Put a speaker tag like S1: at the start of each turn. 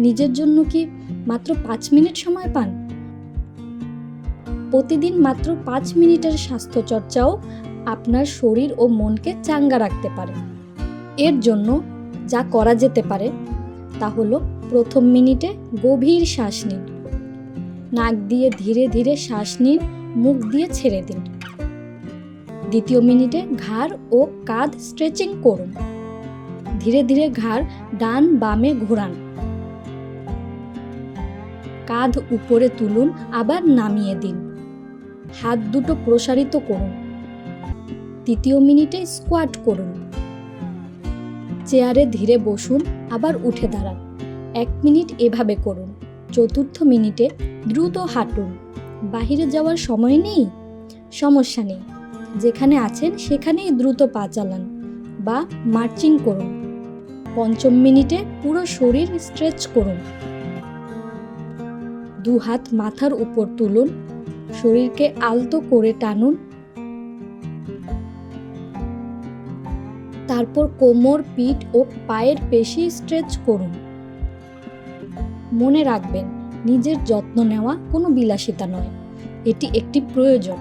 S1: নিজের জন্য কি মাত্র 5 মিনিট সময় পান? প্রতিদিন মাত্র 5 মিনিটের স্বাস্থ্যচর্চাও আপনার শরীর ও মনকে চাঙ্গা রাখতে পারে। এর জন্য যা করা যেতে পারে তা হলো, প্রথম মিনিটে গভীর শ্বাস নিন। নাক দিয়ে ধীরে ধীরে শ্বাস নিন, মুখ দিয়ে ছেড়ে দিন। দ্বিতীয় মিনিটে ঘাড় ও কাঁধ স্ট্রেচিং করুন। ধীরে ধীরে ঘাড় ডান বামে ঘোরান। কাঁধ উপরে তুলুন, আবার নামিয়ে দিন। হাত দুটো প্রসারিত করুন। তৃতীয় মিনিটে স্কোয়াট করুন। চেয়ারে ধীরে বসুন, আবার উঠে দাঁড়ান। 1 মিনিট এভাবে করুন। চতুর্থ মিনিটে দ্রুত হাঁটুন। বাহিরে যাওয়ার সময় নেই? সমস্যা নেই, যেখানে আছেন সেখানেই দ্রুত পা চালান বা মার্চিং করুন। পঞ্চম মিনিটে পুরো শরীর স্ট্রেচ করুন। 2 হাত মাথার উপর তুলুন, শরীরকে আলতো করে টানুন। তারপর কোমর, পিঠ ও পায়ের পেশি স্ট্রেচ করুন। মনে রাখবেন, নিজের যত্ন নেওয়া কোনো বিলাসিতা নয়, এটি একটি প্রয়োজন।